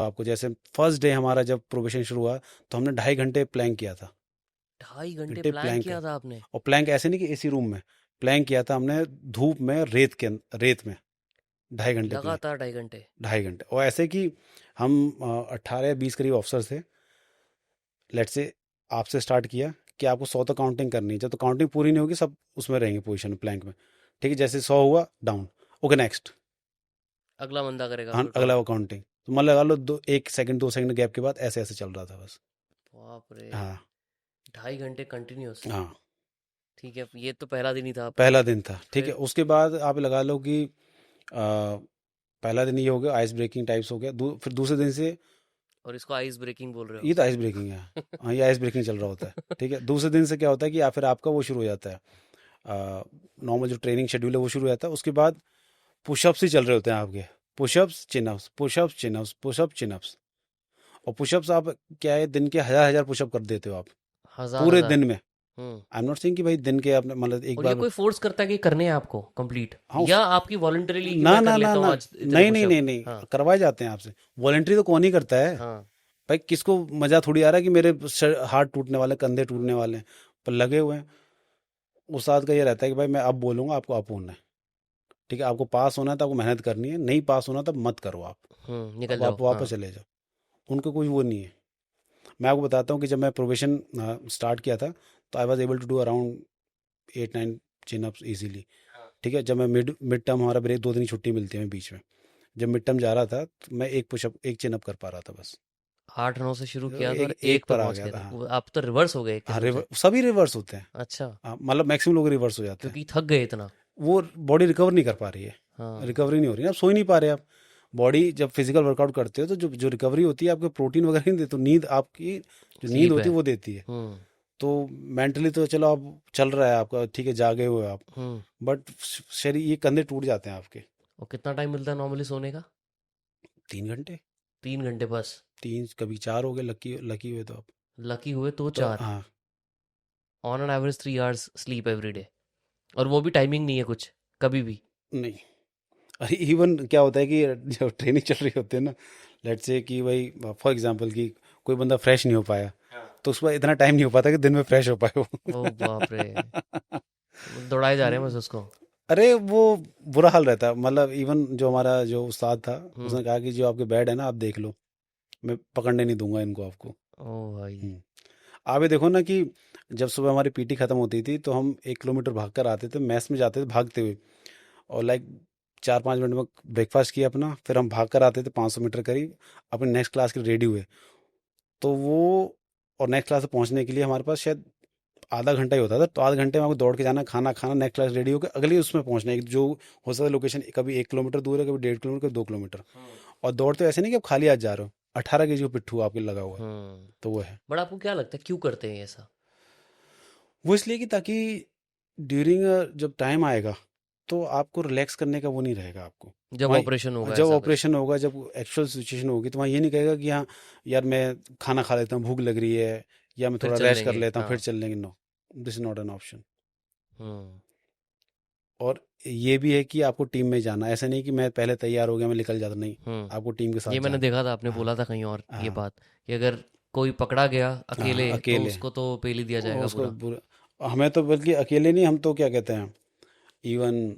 आपको जैसे first day हमारा जब प्रोबेशन शुरू हुआ तो हमने 2.5 घंटे प्लैंक किया था। 2.5 घंटे घंटे प्लान प्लैंक। किया था आपने? और प्लैंक ऐसे नहीं कि एसी रूम में, प्लैंक किया था हमने धूप में, रेत में 2.5 घंटे प्लैंक। लगातार 2.5 घंटे? 2.5 घंटे। और ऐसे कि हम 18 या 20 करीब ऑफिसर थे। लेट से आपसे स्टार्ट किया कि आपको 100 तक काउंटिंग करनी है। जब तो काउंटिंग पूरी नहीं होगी सब उसमें रहेंगे पोजीशन प्लैंक में। ठीक है, जैसे 100 हुआ डाउन, ओके नेक्स्ट, अगला बंदा करेगा हाँ फिर अगला काउंट? वो काउंटिंग। तो मतलब लगा लो 1 सेकंड 2 सेकंड गैप के बाद ऐसे ऐसे चल रहा था बस। बाप रे, हाँ 2.5 घंटे कंटिन्यूस? हाँ। ठीक है, ये तो पहला दिन ही था आपका। पहला दिन था, ठीक है। फिर? उसके बाद आप लगा लो कि पहला दिन ये हो गया, आइस ब्रेकिंग टाइप्स हो गया। फिर दूसरे दिन से, और इसको आइस ब्रेकिंग बोल रहे हो? ये तो आइस ब्रेकिंग है। हाँ ये आइस ब्रेकिंग चल रहा होता है। ठीक है, दूसरे दिन से क्या होता है कि या फिर आपका वो शुरू हो जाता है, नॉर्मल जो ट्रेनिंग शेड्यूल है वो शुरू हो जाता है। उसके बाद पुशअप्स ही चल रहे होते हैं आपके, pushups chinups, pushups chinups, pushup chinups. और पुशअप्स आप क्या है, दिन के 1000 पुशअप कर देते हो आप हजार पूरे हजार? दिन में। हम्म। आई एम नॉट सेइंग कि भाई दिन के आपने मतलब एक और ये बार में। कोई फोर्स करता है कि करने हैं आपको कंप्लीट, हाँ या आपकी वॉलंटरीली कि ना मैं कर ना ना लेता हूँ ना, आज इतने नहीं नहीं पुशअप? नहीं नहीं, हाँ। करवाए जाते हैं आपसे। वॉलेंट्री तो कौन ही करता है हाँ। भाई। किसको मजा थोड़ी आ रहा है कि मेरे हाथ टूटने वाले, कंधे टूटने वाले हैं, पर लगे हुए हैं। उस साथ का ये रहता है कि भाई मैं अब बोलूंगा, आपको अब होना है। ठीक है, आपको पास होना है तो आपको मेहनत करनी है, नहीं पास होना तब मत करो आप। निकल अब जाओ, आप हाँ। वापस चले जाओ। उनको कोई वो नहीं है। मैं आपको बताता हूँ कि जब मैं प्रोबेशन स्टार्ट किया था तो I was able to do around 8-9 chinups easily. हाँ। ठीक है, जब मैं मिड मिड टर्म, हमारा ब्रेक 2 दिन की छुट्टी मिलती है हमें बीच में, जब मिड टर्म जा रहा था तो मैं एक पुशअप, एक चिन अप कर पा रहा था बस। 8-9 से शुरू तो किया था और एक एक एक पे पर आ पहुंच गया गए था, थे हाँ। आप तो रिवर्स हो गए एक हाँ किस्म से। सभी रिवर्स होते हैं। अच्छा। हाँ, मतलब मैक्सिमम लोग रिवर्स हो जाते हैं। क्योंकि थक गए इतना। वो बॉडी रिकवर नहीं कर पा रही है, हाँ। रिकवरी नहीं हो रही है, आप सो ही नहीं पा रहे आप। बॉडी जब फिजिकल वर्कआउट करते हो तो जो जो रिकवरी होती है आपको प्रोटीन वगैरह नहीं देती, तो नींद आपकी, जो नींद स्लीप होती है। है वो देती है। हम्म। तो मेंटली तो चलो आप चल रहा है आपका, ठीक है, जागे हुए हो आप, हम्म। बट शरीर, ये कंधे टूट जाते हैं आपके। और कितना टाइम मिलता है नॉर्मली सोने का? 3 घंटे। 3 घंटे बस? तीन कभी 4 हो गए, लकी लकी हुए तो आप। लकी हुए तो तो 4? हाँ। On an average 3 hours sleep every day? और वो भी टाइमिंग नहीं है कुछ, कभी भी? नहीं, अरे इवन क्या होता है कि जब ट्रेनिंग चल रही होती है ना, लेट्स से कि भाई फॉर एग्जांपल कि कोई बंदा फ्रेश नहीं हो पाया, हाँ। तो उसके बाद इतना टाइम नहीं हो पाता कि दिन में फ्रेश हो पाए वो। ओ बाप रे, तो दौड़ाए जा रहे हैं बस उसको? अरे वो बुरा हाल रहता है। मतलब इवन जो हमारा जो उस्ताद था, हम्म। उसने कहा कि जो आपके बेड है ना आप देख लो, मैं पकड़ने नहीं दूंगा इनको आपको। ओ भाई। हम्म। आप ये देखो ना कि जब सुबह हमारी पीटी खत्म होती थी तो हम 1 किलोमीटर भाग कर आते थे, मैस में जाते थे भागते हुए, और लाइक 4-5 मिनट में ब्रेकफास्ट किया अपना, फिर हम भाग कर आते थे 500 मीटर करीब, अपने नेक्स्ट क्लास के रेडी हुए। तो वो, और नेक्स्ट क्लास से पहुंचने के लिए हमारे पास शायद आधा घंटा ही होता था, तो आधे घंटे में आपको दौड़ के जाना, खाना खाना, नेक्स्ट क्लास रेडी होकर अगली उसमें पहुंचना है, जो हो सकता है लोकेशन कभी 1 किलोमीटर दूर है, कभी 1.5 किलोमीटर, कभी 2 किलोमीटर। हम्म। और दौड़ते ऐसे नहीं कि आप खाली हाथ जा रहे हो, 18 केजी का पिट्ठू आपके लगा हुआ है। तो वो है, बट आपको क्या लगता है क्यों करते हैं ऐसा? वो इसलिए कि ताकि ड्यूरिंग जब टाइम आएगा तो आपको रिलैक्स करने का वो नहीं रहेगा आपको। जब ऑपरेशन वहाँ होगा जब ऐसा कुछ? ऑपरेशन होगा, जब एक्चुअल सिचुएशन होगी, तो वहाँ ये नहीं कहेगा कि हाँ यार मैं खाना खा लेता हूँ, भूख लग रही है, या मैं फिर थोड़ा चल रेस्ट कर लेंगे, लेता हूँ फिर हाँ। चल लेंगे। No, this is not an option. Hmm. और ये भी है कि आपको टीम में जाना, ऐसा नहीं कि मैं पहले तैयार हो गया मैं निकल जाता, नहीं, आपको टीम के साथ ये मैंने जाना। देखा था, आपने हाँ बोला था कहीं और ये हाँ बात, कि अगर कोई पकड़ा गया हाँ, अकेले तो अकेले उसको तो पेल ही दिया जाएगा उसको पूरा। हमें तो बल्कि अकेले नहीं, हम तो क्या कहते हैं, इवन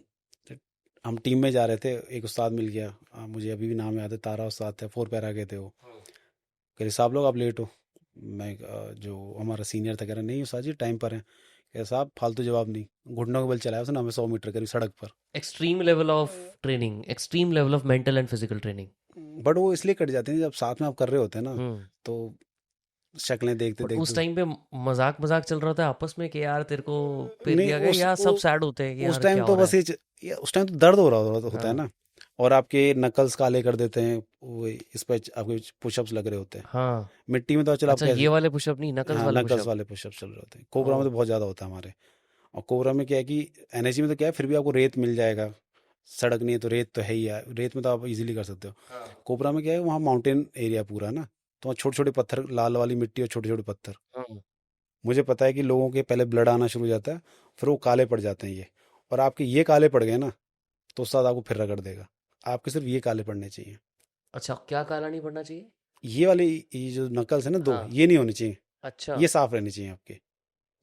हम टीम में जा रहे थे, एक उस्ताद मिल गया, मुझे अभी भी नाम याद है, तारा उस्ताद थे, 4 पैरा के थे वो। कह रहे साहब लोग आप लेट हो। मैं जो हमारा सीनियर था कह रहा नहीं उस्ताद जी टाइम पर है। कह रहे साहब फालतू जवाब नहीं, घुटनों के बल चलाया उसने हमें 100 मीटर करीब सड़क पर। Extreme level of training, extreme level of mental and physical training. But वो इसलिए कट जाते हैं जब साथ में आप कर रहे होते हैं ना, हम्म। तो शक्लें देखते बट उस देखते। टाइम पे मजाक मजाक चल रहा था आपस में कि यार तेरे को पेल नहीं दिया गया, या सब सैड होते हैं कि उस यार टाइम क्या हो तो रहा बस है? ये उस टाइम तो दर्द हो रहा होता है हाँ। ना। और आपके नकल्स काले कर देते हैं, वो इस पे आपके पुशअप्स लग रहे होते हैं। हाँ। मिट्टी में तो चलो आप अच्छा, ये कैसे, वाले पुशअप नहीं, नकल्स हाँ वाले नकल्स पुशअप? वाले पुशअप्स चल रहे होते हैं। ओ। कोबरा में तो बहुत ज़्यादा होता है हमारे। और कोबरा में क्या है कि एनएसजी में तो क्या है, फिर भी आपको रेत मिल जाएगा, सड़क नहीं है तो रेत तो है ही है, रेत में तो आप इजीली कर सकते हो। हाँ। कोबरा में क्या है, वहाँ माउंटेन एरिया पूरा ना, तो वहाँ छोटे छोटे पत्थर, लाल वाली मिट्टी और छोटे छोटे पत्थर। हाँ। मुझे पता है कि लोगों के पहले ब्लड आना शुरू हो जाता है, फिर वो काले पड़ जाते हैं ये। और आपके ये काले पड़ गए ना, तो उस्ताद आपको फिर रगड़ देगा। आपके सिर्फ ये काले पड़ने चाहिए। अच्छा, क्या काला नहीं पड़ना चाहिए? ये वाले, ये जो नकल्स है ना दो, हाँ। ये नहीं होने चाहिए। अच्छा, ये साफ रहने चाहिए आपके।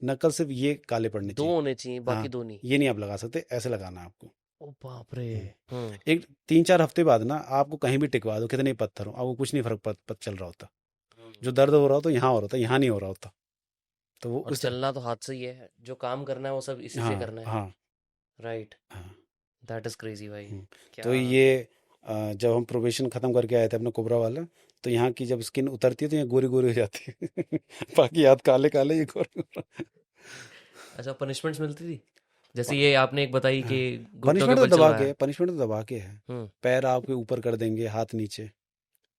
नकल सिर्फ ये काले पड़ने 2 चाहिए। होने चाहिए, हाँ, बाकी 2 नहीं। ये नहीं आप लगा सकते, ऐसे लगाना है आपको। ओ बाप रे! हम्म। हुँ, एक 3-4 हफ्ते बाद ना आपको कहीं भी टिकवा दो, कितने ही पत्थर हो, आपको कुछ नहीं फर्क पत चल रहा होता। हुँ। जो दर्द हो रहा हो तो यहाँ हो रहा होता, यहाँ नहीं हो रहा होता। तो वो और उस, चलना तो हाथ से ही है, जो काम करना है वो सब इसी से हाँ करना है। हाँ राइट, हाँ। दैट इज़ क्रेज़ी भाई। हम्म। क्या! तो ये जब हम प्रोबेशन खत्म करके आए थे अपना कोबरा वाला, तो यहाँ की जब स्किन उतरती है तो यहाँ गोरी गोरी हो जाती है। बाकी हाथ काले काले, ये गोरे गोरे। अच्छा, पनिशमेंट्स मिलती थी? जैसे ये आपने एक बताई कि हाँ, घुटनों के बल चल रहा है। पनिशमेंट तो दबा के है। हुँ, पैर आपके ऊपर कर देंगे, हाथ नीचे।